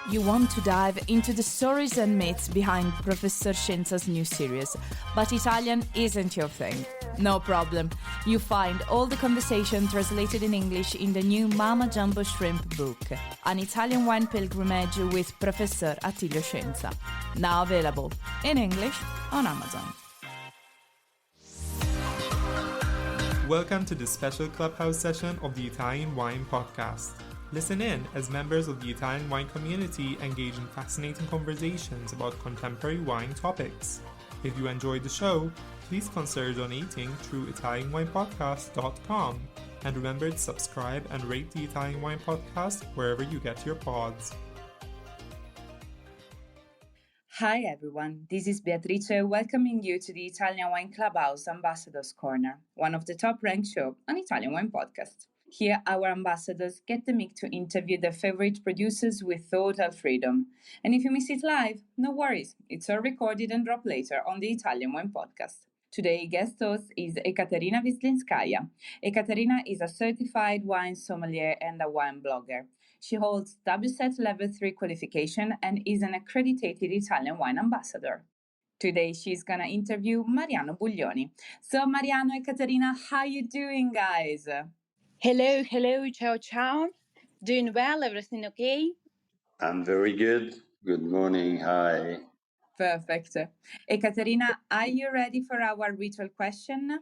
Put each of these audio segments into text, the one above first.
You want to dive into the stories and myths behind Professor Scienza's new series, but Italian isn't your thing. No problem. You find all the conversation translated in English in the new Mama Jumbo Shrimp book, an Italian wine pilgrimage with Professor Attilio Scienza. Now available in English on Amazon. Welcome to this special Clubhouse session of the Italian Wine Podcast. Listen in as members of the Italian wine community engage in fascinating conversations about contemporary wine topics. If you enjoyed the show, please consider donating through ItalianWinePodcast.com. And remember to subscribe and rate the Italian Wine Podcast wherever you get your pods. Hi everyone, this is Beatrice welcoming you to the Italian Wine Clubhouse Ambassadors Corner, one of the top-ranked shows on Italian Wine Podcast. Here, our ambassadors get the mic to interview their favorite producers with total freedom. And if you miss it live, no worries, it's all recorded and dropped later on the Italian Wine Podcast. Today's guest host is Ekaterina Vislinskaya. Ekaterina is a certified wine sommelier and a wine blogger. She holds WSET Level 3 qualification and is an accredited Italian wine ambassador. Today, she's going to interview Mariano Buglioni. So, Mariano and Ekaterina, how you doing, guys? Hello, ciao. Doing well, everything okay? I'm very good. Good morning, hi. Perfect. Ekaterina, are you ready for our ritual question?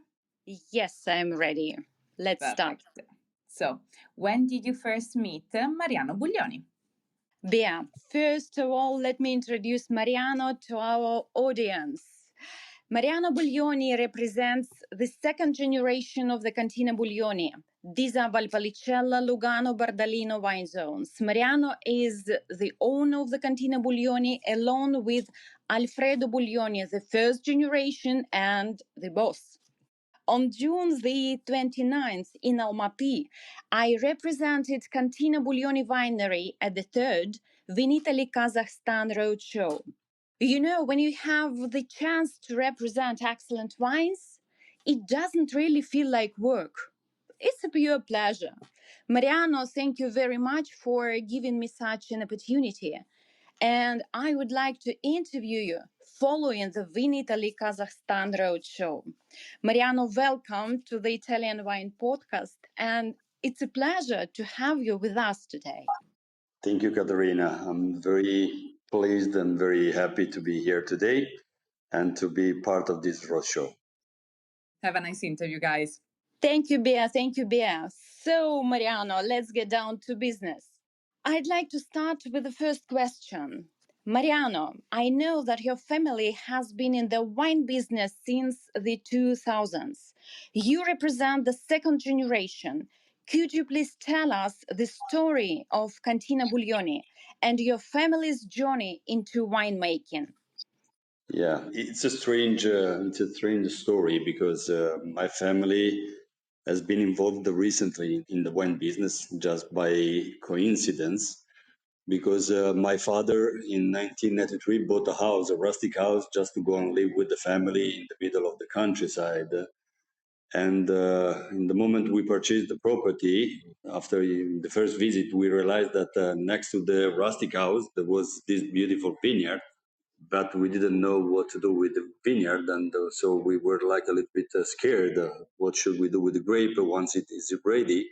Yes, I'm ready. Let's start. So, when did you first meet Mariano Buglioni? Bea, first of all, let me introduce Mariano to our audience. Mariano Buglioni represents the second generation of the Cantina Buglioni. These are Valpolicella, Lugano, Bardolino wine zones. Mariano is the owner of the Cantina Buglioni along with Alfredo Buglioni, the first generation and the boss. On June the 29th in Almaty, I represented Cantina Buglioni Winery at the third Vinitaly Kazakhstan Roadshow. You know, when you have the chance to represent excellent wines, it doesn't really feel like work. It's a pure pleasure. Mariano, thank you very much for giving me such an opportunity. And I would like to interview you following the Vinitaly Kazakhstan Roadshow. Mariano, welcome to the Italian Wine Podcast. And it's a pleasure to have you with us today. Thank you, Ekaterina. I'm very pleased and very happy to be here today and to be part of this roadshow. Have a nice interview, guys. Thank you, Bea. So, Mariano, let's get down to business. I'd like to start with the first question. Mariano, I know that your family has been in the wine business since the 2000s. You represent the second generation. Could you please tell us the story of Cantina Buglioni and your family's journey into winemaking? Yeah, it's a strange story because my family has been involved recently in the wine business just by coincidence. Because my father in 1993 bought a rustic house, just to go and live with the family in the middle of the countryside. And in the moment we purchased the property, after the first visit, we realized that next to the rustic house, there was this beautiful vineyard, but we didn't know what to do with the vineyard. And so we were like a little bit scared. What should we do with the grape once it is ready?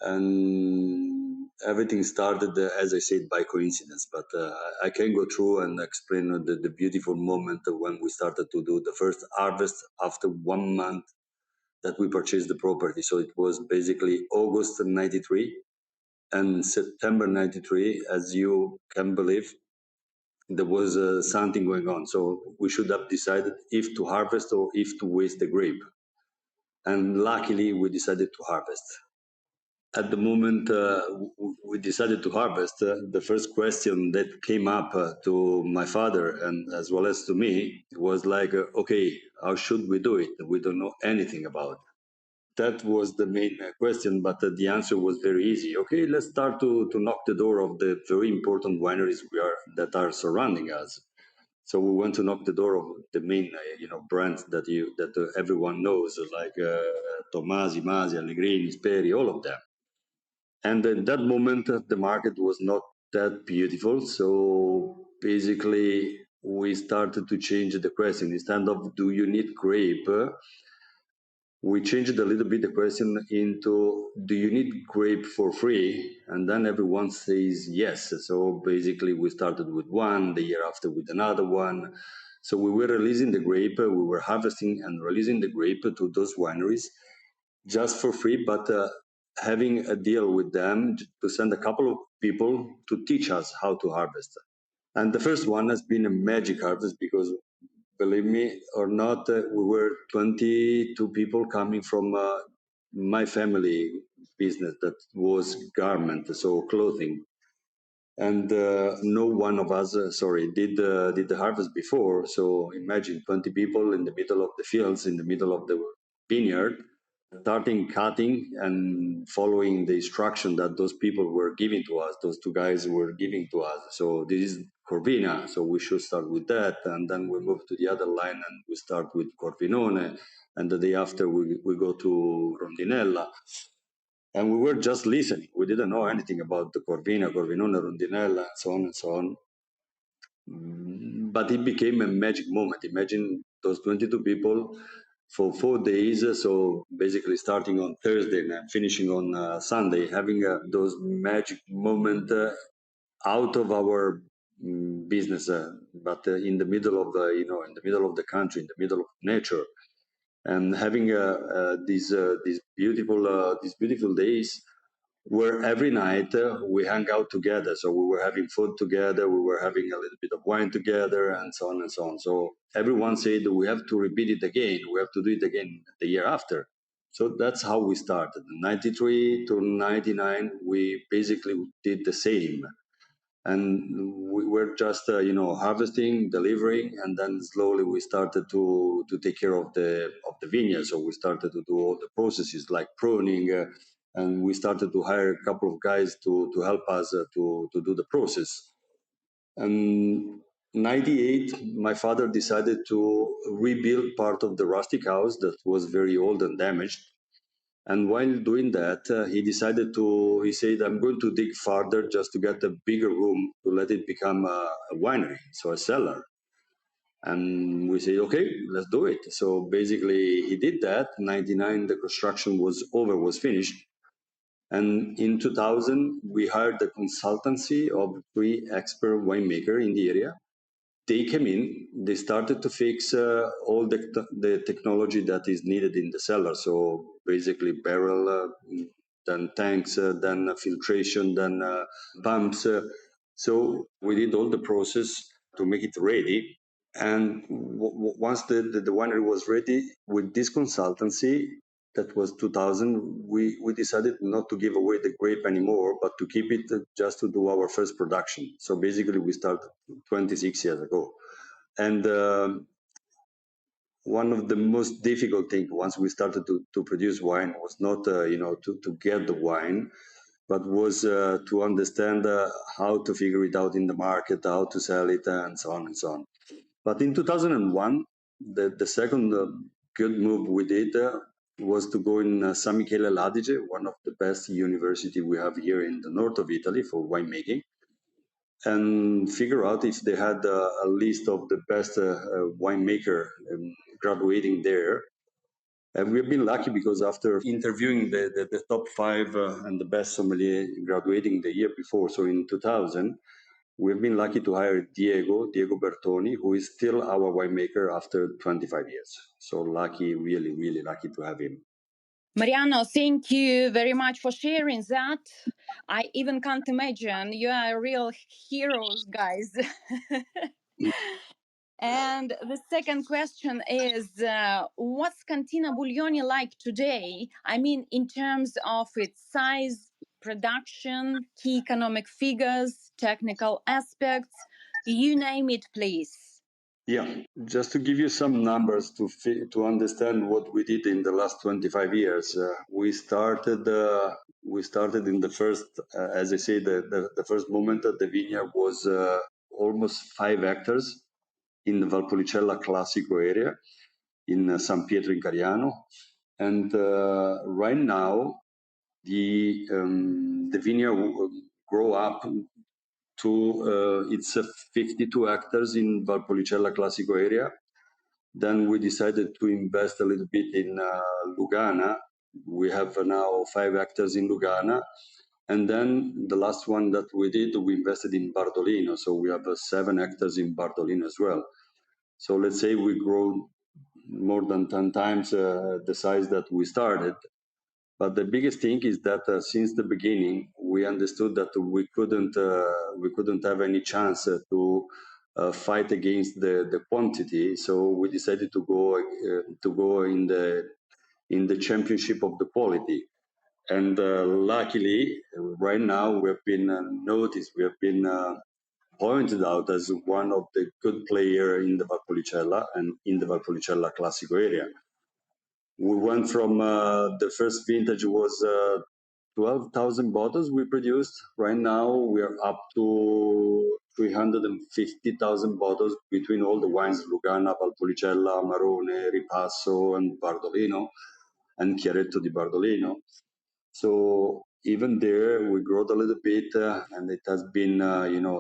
And everything started, as I said, by coincidence. But I can go through and explain the beautiful moment when we started to do the first harvest after 1 month that we purchased the property. So it was basically August 93 and September 93, as you can believe, there was something going on. So we should have decided if to harvest or if to waste the grape. And luckily, we decided to harvest. At the moment we decided to harvest, the first question that came up to my father and as well as to me was like, okay, how should we do it? We don't know anything about it. That was the main question, but the answer was very easy. Okay, let's start to knock the door of the very important wineries that are surrounding us. So we went to knock the door of the main, brands that everyone knows, like Tomasi, Masi, Allegrini, Speri, all of them. And at that moment, the market was not that beautiful. So basically, we started to change the question. Instead of do you need grape, we changed a little bit the question into do you need grape for free? And then everyone says yes. So basically, we started with one, the year after with another one. So we were releasing the grape, we were harvesting and releasing the grape to those wineries just for free, but having a deal with them to send a couple of people to teach us how to harvest. And the first one has been a magic harvest because, believe me or not, we were 22 people coming from my family business that was garment, so clothing. And no one of us, did the harvest before. So imagine 20 people in the middle of the fields, in the middle of the vineyard, starting cutting and following the instruction that those people were giving to us, those two guys were giving to us. So this is Corvina, so we should start with that, and then we move to the other line and we start with Corvinone, and the day after we go to Rondinella. And we were just listening. We didn't know anything about the Corvina, Corvinone, Rondinella, and so on and so on. But it became a magic moment. Imagine those 22 people for 4 days. So basically starting on Thursday and finishing on Sunday, having those magic moment out of our business, but in the middle of the, in the middle of the country, in the middle of nature, and having these beautiful days where every night we hang out together. So we were having food together, we were having a little bit of wine together, and so on and so on. So everyone said we have to repeat it again, we have to do it again the year after. So that's how we started. 93 to 99, we basically did the same. And we were just, harvesting, delivering, and then slowly we started to take care of the vineyard. So we started to do all the processes like pruning, and we started to hire a couple of guys to help us to do the process. And 98, my father decided to rebuild part of the rustic house that was very old and damaged. And while doing that, he said, I'm going to dig farther just to get a bigger room to let it become a winery, so a cellar. And we said, okay, let's do it. So basically, he did that. 99, the construction was over, was finished. And in 2000, we hired a consultancy of 3 expert winemaker in the area. They came in, they started to fix all the technology that is needed in the cellar. So basically barrel, then tanks, then filtration, then pumps. So we did all the process to make it ready. And once the winery was ready, with this consultancy, that was 2000, we decided not to give away the grape anymore, but to keep it just to do our first production. So basically we started 26 years ago. And one of the most difficult things once we started to produce wine was not, to get the wine, but was to understand how to figure it out in the market, how to sell it, and so on and so on. But in 2001, the second good move we did was to go in San Michele l'Adige, one of the best university we have here in the north of Italy for winemaking, and figure out if they had a list of the best winemaker graduating there. And we've been lucky because after interviewing the top 5 and the best sommelier graduating the year before, so in 2000, we've been lucky to hire Diego Bertoni, who is still our winemaker after 25 years. So lucky, really, really lucky to have him. Mariano, thank you very much for sharing that. I even can't imagine. You are real heroes, guys. And the second question is, what's Cantina Buglioni like today? I mean, in terms of its size, production, key economic figures, technical aspects, you name it, please. Yeah, just to give you some numbers to understand what we did in the last 25 years. We started in the first, as I say, the first moment that the vineyard was almost 5 hectares in the Valpolicella Classico area in San Pietro in Cariano. And right now, the vineyard grow up it's 52 hectares in Valpolicella Classico area. Then we decided to invest a little bit in Lugana. We have now 5 hectares in Lugana. And then the last one that we did, we invested in Bardolino. So we have 7 hectares in Bardolino as well. So let's say we grow more than 10 times the size that we started. But the biggest thing is that since the beginning, we understood that we couldn't have any chance to fight against the quantity. So we decided to go in the championship of the quality. And luckily, right now we have been noticed. We have been pointed out as one of the good player in the Valpolicella and in the Valpolicella Classico area. We went from the first vintage was 12,000 bottles we produced. Right now we are up to 350,000 bottles between all the wines, Lugana, Valpolicella, Amarone, Ripasso, and Bardolino, and Chiaretto di Bardolino. So even there, we grew a little bit, and it has been,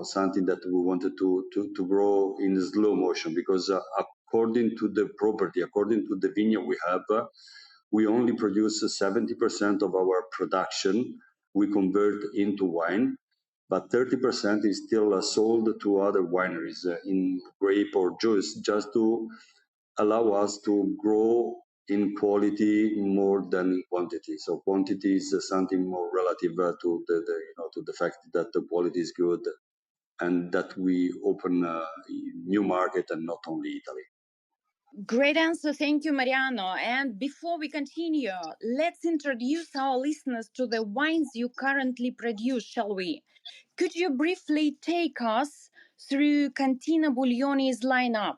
something that we wanted to grow in slow motion because according to the property, according to the vineyard we have, we only produce 70% of our production. We convert into wine, but 30% is still sold to other wineries in grape or juice, just to allow us to grow in quality more than in quantity. So quantity is something more relative to the fact that the quality is good and that we open a new market and not only Italy. Great answer. Thank you, Mariano. And before we continue, let's introduce our listeners to the wines you currently produce, shall we? Could you briefly take us through Cantina Buglioni's lineup?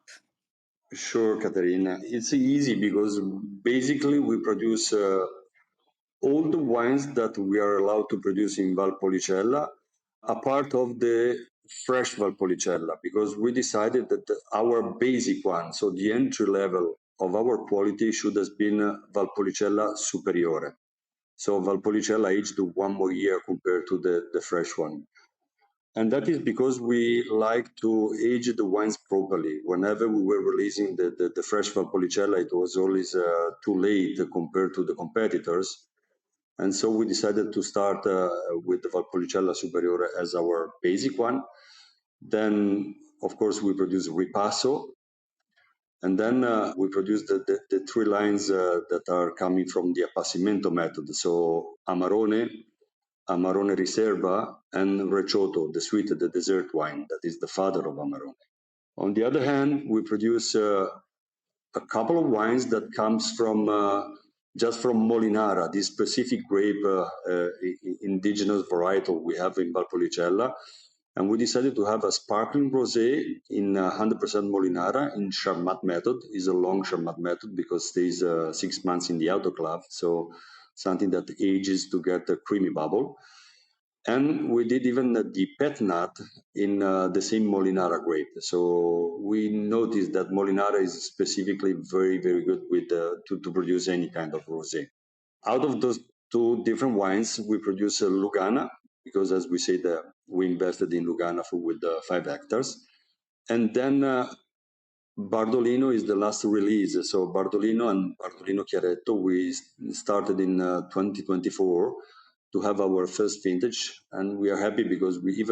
Sure, Caterina. It's easy because basically we produce all the wines that we are allowed to produce in Valpolicella, a part of the fresh Valpolicella, because we decided that our basic one, so the entry level of our quality should have been Valpolicella Superiore. So Valpolicella aged 1 more year compared to the fresh one. And that is because we like to age the wines properly. Whenever we were releasing the fresh Valpolicella, it was always too late compared to the competitors. And so we decided to start with the Valpolicella Superiore as our basic one. Then, of course, we produce Ripasso. And then we produce the 3 lines that are coming from the Appassimento method. So Amarone, Amarone Riserva, and Recioto, the sweet, the dessert wine, that is the father of Amarone. On the other hand, we produce a couple of wines that comes from just from Molinara, this specific grape, indigenous varietal we have in Valpolicella. And we decided to have a sparkling rosé in 100% Molinara in Charmat method. It's a long Charmat method because stays 6 months in the autoclave. So something that ages to get a creamy bubble. And we did even the pet nut in the same Molinara grape. So we noticed that Molinara is specifically very, very good with to produce any kind of rosé. Out of those 2 different wines, we produce a Lugana, because as we said, we invested in Lugana with 5 hectares. And then Bardolino is the last release. So Bardolino and Bardolino Chiaretto, we started in 2024 to have our first vintage. And we are happy because we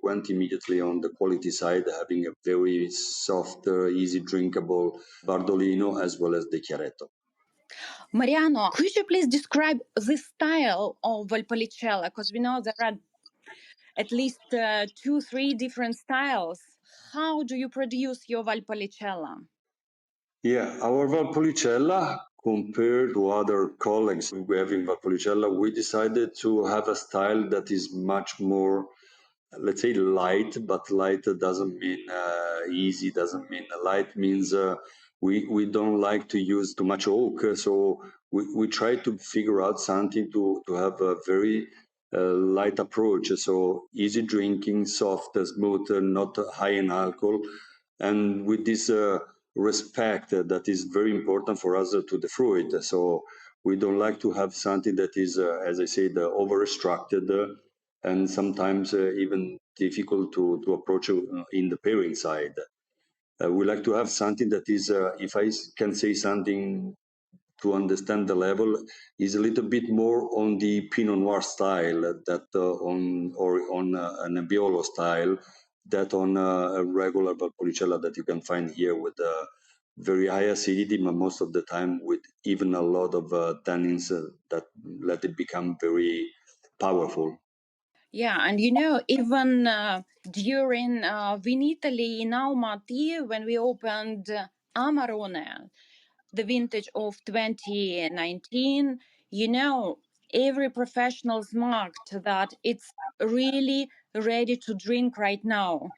went immediately on the quality side, having a very soft, easy drinkable Bardolino as well as the Chiaretto. Mariano, could you please describe the style of Valpolicella? Because we know there are at least 2-3 different styles. How do you produce your Valpolicella? Yeah, our Valpolicella, compared to other colleagues we have in Valpolicella, we decided to have a style that is much more, let's say, light, but light doesn't mean easy, doesn't mean light means we don't like to use too much oak. So we try to figure out something to have a very light approach. So easy drinking, soft, smooth, not high in alcohol. And with this respect that is very important for us to the fruit. So we don't like to have something that is, as I said, over-extracted and sometimes even difficult to approach in the pairing side. We like to have something that is, if I can say something to understand the level, is a little bit more on the Pinot Noir style that on a Nebbiolo style that on a regular Valpolicella that you can find here with very high acidity, but most of the time with even a lot of tannins that let it become very powerful. Yeah, and even during Vinitaly in Almaty, when we opened Amarone, the vintage of 2019, every professional's marked that it's really ready to drink right now.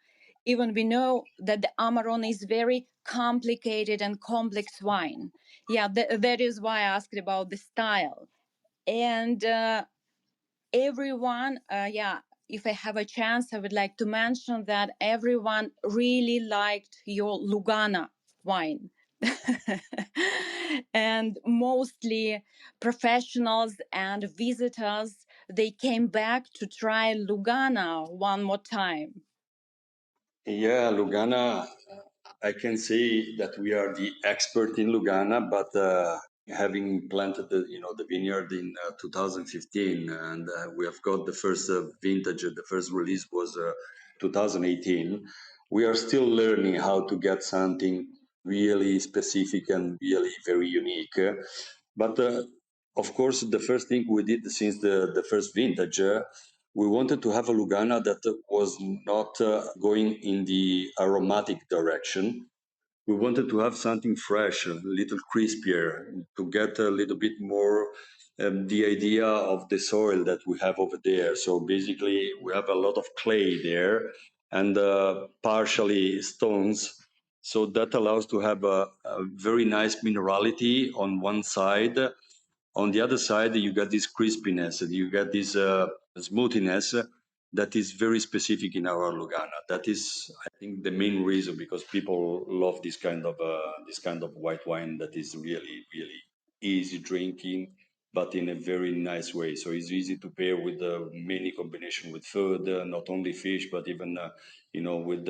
Even we know that the Amarone is very complicated and complex wine. Yeah, that is why I asked about the style. And everyone, if I have a chance, I would like to mention that everyone really liked your Lugana wine. And mostly professionals and visitors, they came back to try Lugana one more time. Yeah, Lugana, I can say that we are the expert in Lugana, but having planted the vineyard in 2015, and we have got the first vintage, the first release was 2018. We are still learning how to get something really specific and really very unique. But of course, the first thing we did since the first vintage, we wanted to have a Lugana that was not going in the aromatic direction. We wanted to have something fresh, a little crispier, to get a little bit more the idea of the soil that we have over there. So basically, we have a lot of clay there and partially stones. So that allows to have a very nice minerality on one side. On the other side, you got this crispiness, you got this smoothiness that is very specific in our Lugana. That is, I think, the main reason because people love this kind of white wine that is really, really easy drinking, but in a very nice way. So it's easy to pair with many combination with food, not only fish, but even with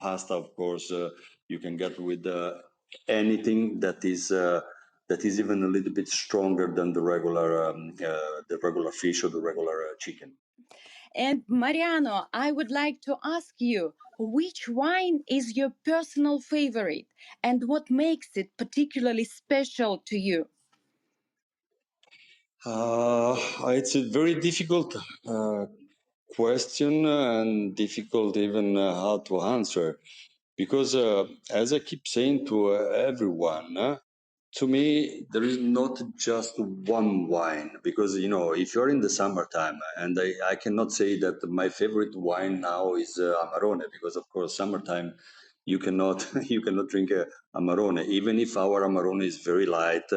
pasta. Of course, you can get with anything that is even a little bit stronger than the regular fish or the regular chicken. And Mariano, I would like to ask you, which wine is your personal favorite and what makes it particularly special to you? It's a very difficult question and difficult even how to answer because as I keep saying to everyone, to me, there is not just one wine because if you're in the summertime, and I cannot say that my favorite wine now is Amarone because of course summertime you cannot you cannot drink Amarone even if our Amarone is very light,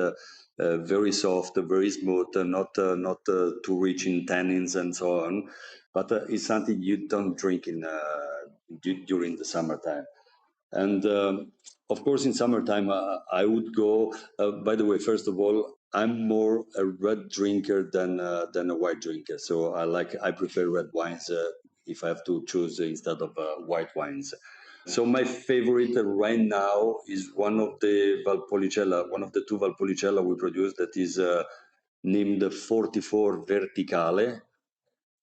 very soft, very smooth, not too rich in tannins and so on, but it's something you don't drink in during the summertime. And of course, in summertime, I would go. By the way, first of all, I'm more a red drinker than a white drinker. So I prefer red wines if I have to choose instead of white wines. So my favorite right now is one of the Valpolicella, one of the two Valpolicella we produce that is named 44 Verticale.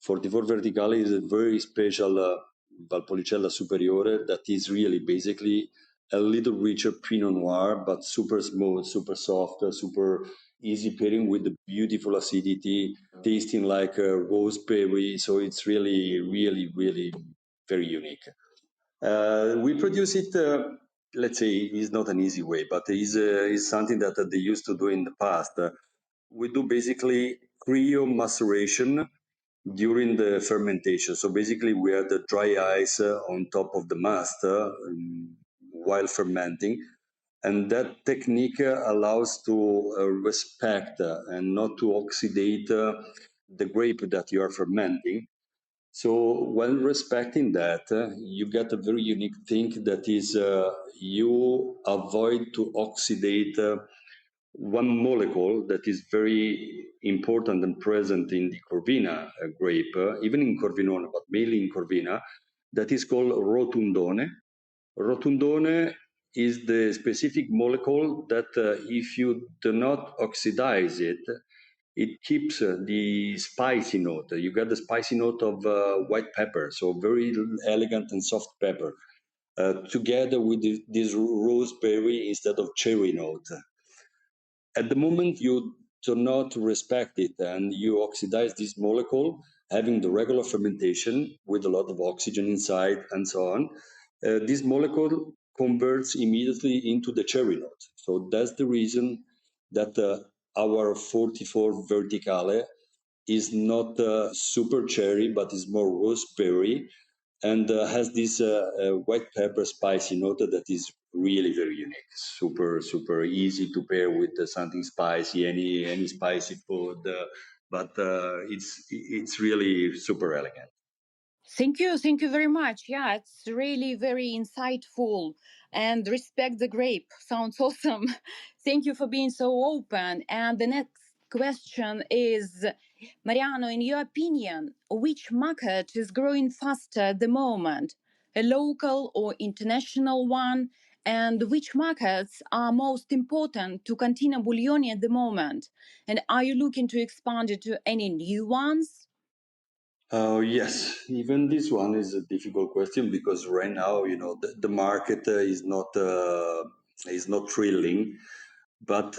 44 Verticale is a very special Valpolicella Superiore that is really basically a little richer Pinot Noir, but super smooth, super soft, super easy pairing with the beautiful acidity, tasting like raspberry. So it's really, really, really very unique. We produce it, let's say, it's not an easy way, but is something that they used to do in the past. We do basically cryo maceration during the fermentation. So basically, we add the dry ice on top of the mast while fermenting. And that technique allows to respect and not to oxidate the grape that you are fermenting. So when respecting that, you get a very unique thing that is you avoid to oxidate one molecule that is very important and present in the Corvina grape, even in Corvinone, but mainly in Corvina, that is called rotundone. Rotundone is the specific molecule that if you do not oxidize it, it keeps the spicy note. You get the spicy note of white pepper, so very elegant and soft pepper, together with this roseberry instead of cherry note. At the moment you do not respect it and you oxidize this molecule, having the regular fermentation with a lot of oxygen inside and so on, this molecule converts immediately into the cherry note. So that's the reason that our 44 Verticale is not super cherry, but is more raspberry, and has this white pepper spicy note that is really very unique. Super easy to pair with something spicy, any spicy food, but it's really super elegant. Thank you very much. Yeah, it's really very insightful and respect the grape. Sounds awesome. Thank you for being so open. And the next question is, Mariano, in your opinion, which market is growing faster at the moment? A local or international one? And which markets are most important to Cantina Buglioni at the moment? And are you looking to expand it to any new ones? Yes, even this one is a difficult question because right now, the market is not thrilling. But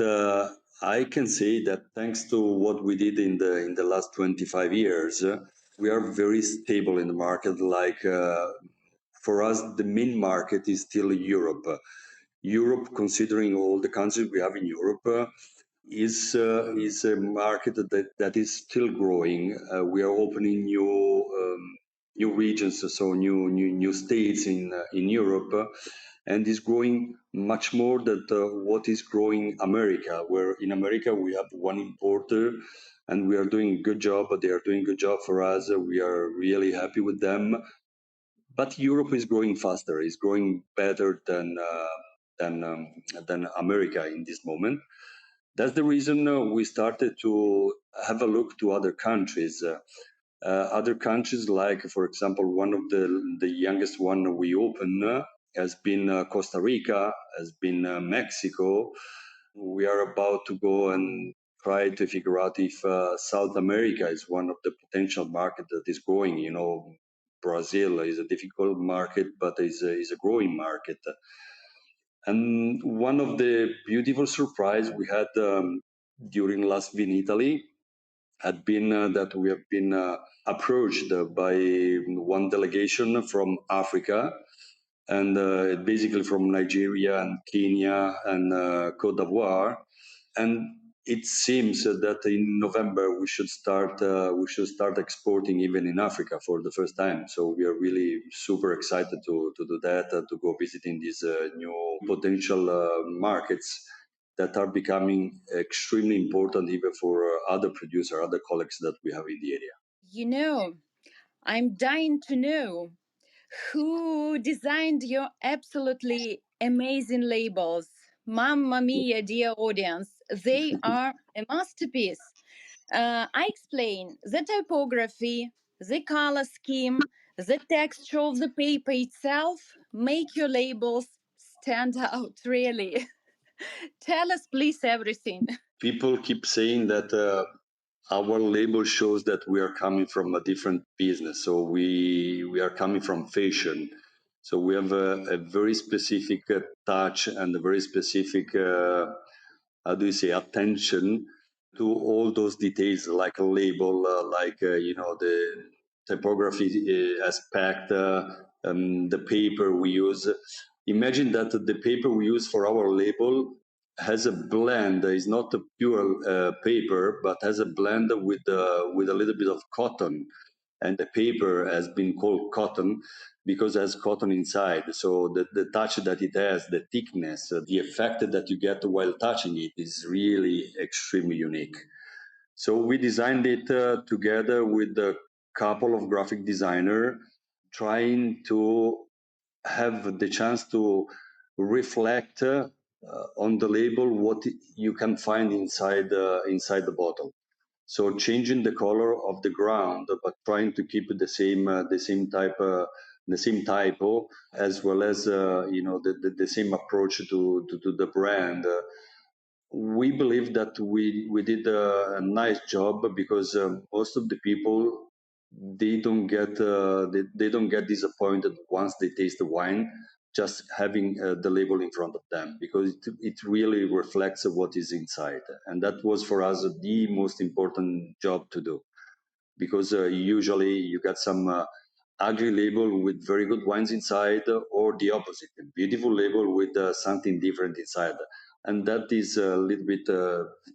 I can say that thanks to what we did in the last 25 years, we are very stable in the market. Like for us, the main market is still Europe. Europe, considering all the countries we have in Europe, is a market that is still growing. We are opening new regions, so new states in Europe, and is growing much more than what is growing America. Where in America we have one importer, and we are doing a good job. But they are doing a good job for us. We are really happy with them. But Europe is growing faster. Is growing better than America in this moment. That's the reason we started to have a look to other countries. Other countries, like for example, one of the youngest one we opened has been Costa Rica, has been Mexico. We are about to go and try to figure out if South America is one of the potential market that is growing. Brazil is a difficult market, but is a growing market. And one of the beautiful surprise we had during last Vinitaly had been that we have been approached by one delegation from Africa, and basically from Nigeria and Kenya and Cote d'Ivoire. And it seems that in November we should start exporting even in Africa for the first time. So we are really super excited to do that, to go visiting these new potential markets that are becoming extremely important even for other producers, other colleagues that we have in the area. I'm dying to know who designed your absolutely amazing labels. Mamma mia, dear audience, they are a masterpiece. I explain the typography, the color scheme, the texture of the paper itself make your labels stand out, really. Tell us, please, everything. People keep saying that our label shows that we are coming from a different business. So we are coming from fashion. So we have a very specific touch and a very specific, attention to all those details, like a label, the typography aspect, the paper we use. Imagine that the paper we use for our label has a blend. It's not a pure paper, but has a blend with a little bit of cotton. And the paper has been called cotton because it has cotton inside. So the touch that it has, the thickness, the effect that you get while touching it is really extremely unique. So we designed it together with a couple of graphic designers, trying to have the chance to reflect on the label what you can find inside the bottle. So changing the color of the ground, but trying to keep the same typo, as well as the same approach to the brand. We believe that we did a nice job, because most of the people, they don't get disappointed once they taste the wine, just having the label in front of them, because it really reflects what is inside, and that was for us the most important job to do, because usually you get some ugly label with very good wines inside, or the opposite, a beautiful label with something different inside. And that is a little bit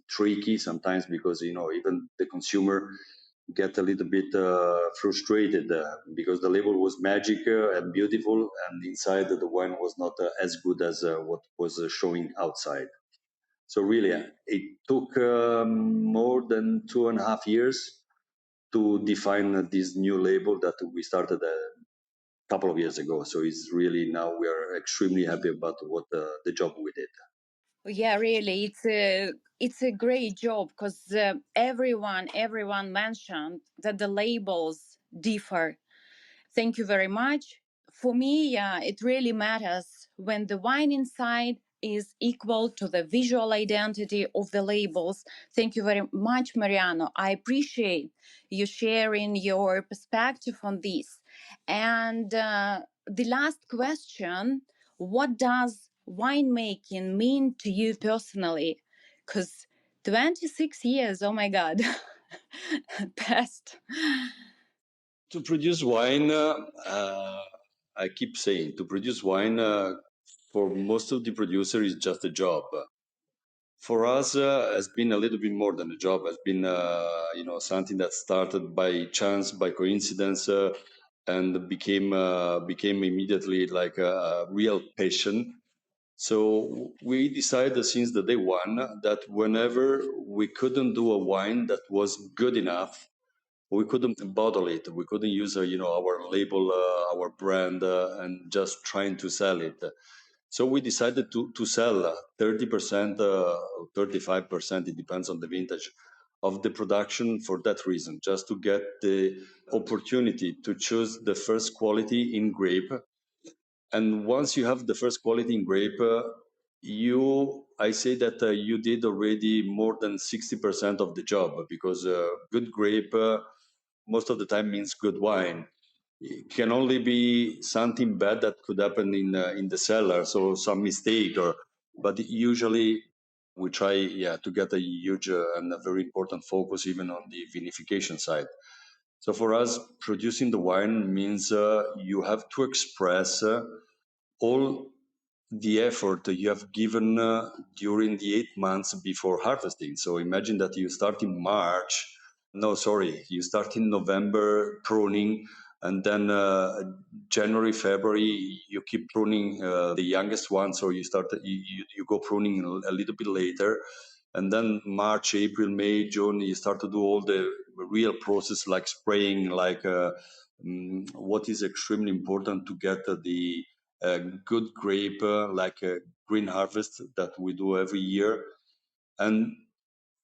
tricky sometimes, because even the consumer get a little bit frustrated, because the label was magic and beautiful, and inside the wine was not as good as what was showing outside. So really, it took more than 2.5 years to define this new label that we started a couple of years ago. So it's really, now we are extremely happy about what the job we did. Yeah, really, it's a great job, because everyone mentioned that the labels differ. Thank you very much. For me, yeah, it really matters when the wine inside is equal to the visual identity of the labels. Thank you very much, Mariano. I appreciate you sharing your perspective on this. And the last question, what does winemaking mean to you personally? Because 26 years, oh my God, past. To produce wine, I keep saying, to produce wine for most of the producers is just a job. For us, has been a little bit more than a job. Has been something that started by chance, by coincidence, and became immediately like a real passion. So we decided since the day one that whenever we couldn't do a wine that was good enough, we couldn't bottle it. We couldn't use, our label, our brand, and just trying to sell it. So we decided to sell 30%, 35%, it depends on the vintage, of the production for that reason, just to get the opportunity to choose the first quality in grape. And once you have the first quality in grape, I say that you did already more than 60% of the job, because good grape most of the time means good wine. It can only be something bad that could happen in the cellar, so some mistake, but usually we try, to get a huge and a very important focus even on the vinification side. So for us, producing the wine means you have to express all the effort you have given during the 8 months before harvesting. So imagine that you start in March. No, sorry, you start in November pruning, and then January, February, you keep pruning the youngest one. So you go pruning a little bit later. And then March, April, May, June, you start to do all the real process, like spraying, like what is extremely important to get the good grape, like a green harvest that we do every year. And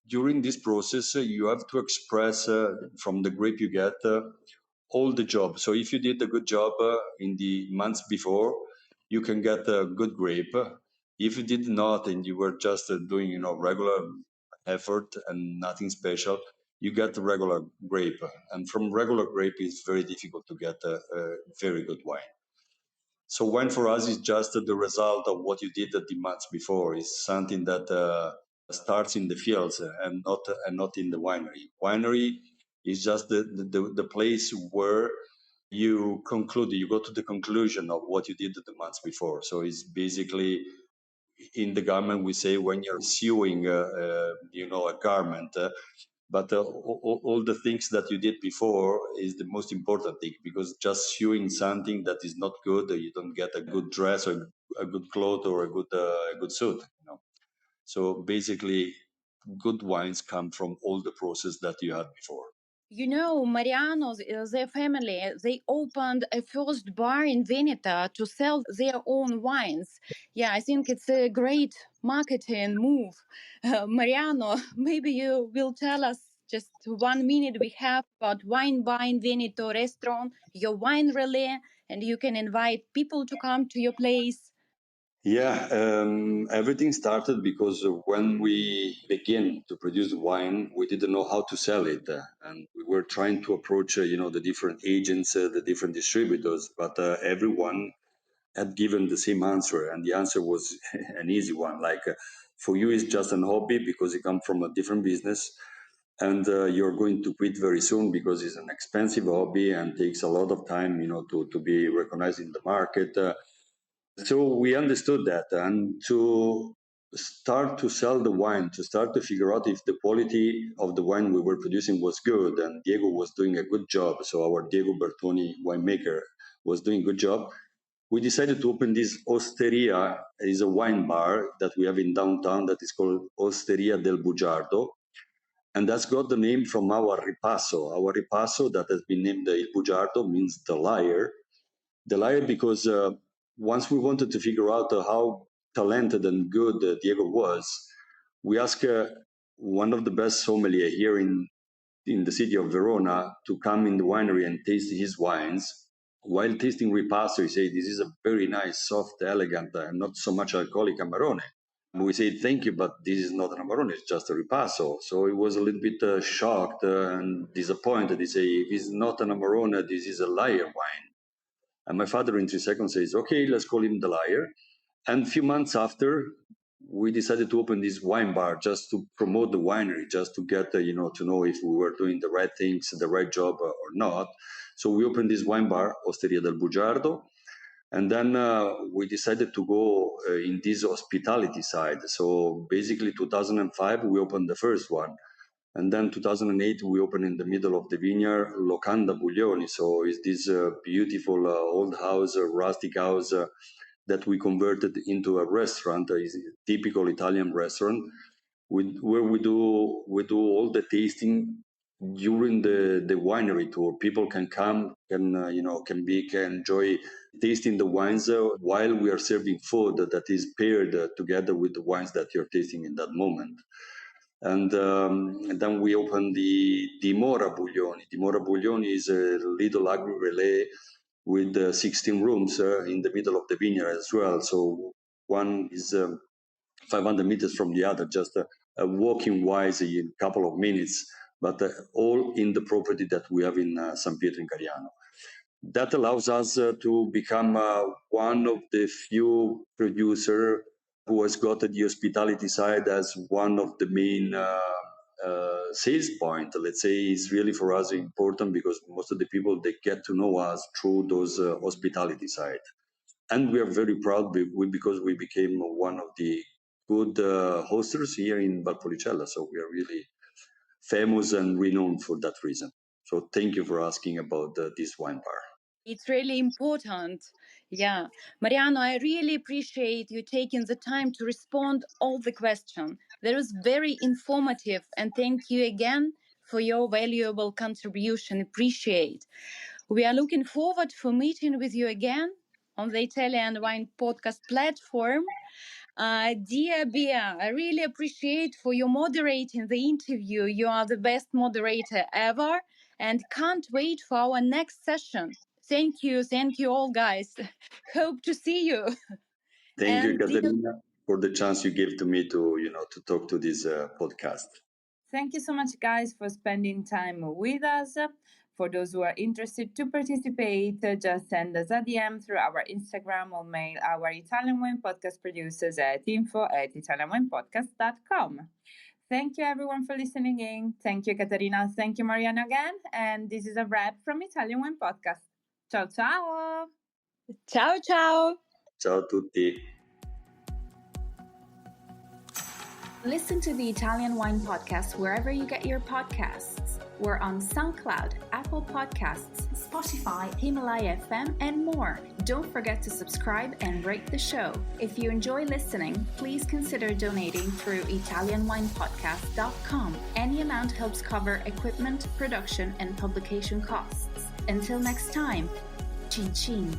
during this process, you have to express from the grape you get all the job. So if you did a good job in the months before, you can get a good grape. If you did not, and you were just doing, regular effort and nothing special, you get a regular grape. And from regular grape, it's very difficult to get a very good wine. So wine for us is just the result of what you did the months before. It's something that starts in the fields and not in the winery. Winery is just the place where you conclude, you go to the conclusion of what you did the months before. So it's basically, in the garment we say, when you're sewing a garment, but all the things that you did before is the most important thing, because just sewing something that is not good, you don't get a good dress or a good cloth or a good suit. So basically, good wines come from all the process that you had before. You know, Mariano's, their family, they opened a first bar in Veneta to sell their own wines. Yeah, I think it's a great marketing move. Mariano, maybe you will tell us just 1 minute we have about wine bar in Veneto restaurant, your wine relay, and you can invite people to come to your place. Yeah, everything started because when we began to produce wine, we didn't know how to sell it, and we were trying to approach, the different agents, the different distributors, but everyone had given the same answer, and the answer was an easy one. Like, for you, it's just an hobby because you come from a different business, and you're going to quit very soon because it's an expensive hobby and takes a lot of time, to be recognized in the market. So we understood that, and to start to sell the wine, to start to figure out if the quality of the wine we were producing was good, and Diego was doing a good job. So our Diego Bertoni winemaker was doing a good job. We decided to open this Osteria. Is a wine bar that we have in downtown that is called Osteria del Bugiardo, and that's got the name from our ripasso. Our ripasso that has been named Il Bugiardo means the liar. The liar because once we wanted to figure out how talented and good Diego was, we asked one of the best sommelier here in the city of Verona to come in the winery and taste his wines. While tasting ripasso, he said, "This is a very nice, soft, elegant, not so much alcoholic Amarone." We said, "Thank you, but this is not an Amarone, it's just a ripasso." So he was a little bit shocked and disappointed. He said, "If it's not an Amarone, this is a liar wine." And my father, in 3 seconds, says, "Okay, let's call him the liar." And a few months after, we decided to open this wine bar just to promote the winery, just to get, to know if we were doing the right things, the right job or not. So we opened this wine bar, Osteria del Bugiardo. And then we decided to go in this hospitality side. So basically 2005, we opened the first one. And then 2008, we opened in the middle of the vineyard, Locanda Buglioni. So it's this beautiful old house, rustic house that we converted into a restaurant. It's a typical Italian restaurant where we do all the tasting during the winery tour. People can come, can enjoy tasting the wines while we are serving food that is paired together with the wines that you're tasting in that moment. And then we opened the Dimora Buglioni. Dimora Buglioni is a little agri-relay with 16 rooms in the middle of the vineyard as well. So one is 500 meters from the other, just walking wise in a couple of minutes, but all in the property that we have in San Pietro in Cariano. That allows us to become one of the few producer who has got the hospitality side as one of the main sales point. Let's say is really for us important because most of the people, they get to know us through those hospitality side. And we are very proud because we became one of the good hosters here in Valpolicella. So we are really famous and renowned for that reason. So thank you for asking about this wine bar. It's really important. Yeah. Mariano, I really appreciate you taking the time to respond all the questions. That was very informative, and thank you again for your valuable contribution. Appreciate. We are looking forward for meeting with you again on the Italian Wine Podcast platform. Dear Bea, I really appreciate for you moderating the interview. You are the best moderator ever, and can't wait for our next session. Thank you all, guys. Hope to see you. Thank you, Ekaterina, for the chance you gave to me to talk to this podcast. Thank you so much, guys, for spending time with us. For those who are interested to participate, just send us a DM through our Instagram or mail our Italian Wine Podcast producers at info@italianwinepodcast.com. Thank you, everyone, for listening in. Thank you, Caterina. Thank you, Mariana, again. And this is a wrap from Italian Wine Podcast. Ciao, ciao. Ciao, ciao. Ciao a tutti. Listen to the Italian Wine Podcast wherever you get your podcasts. We're on SoundCloud, Apple Podcasts, Spotify, Himalaya FM, and more. Don't forget to subscribe and rate the show. If you enjoy listening, please consider donating through ItalianWinePodcast.com. Any amount helps cover equipment, production, and publication costs. Until next time, cin cin.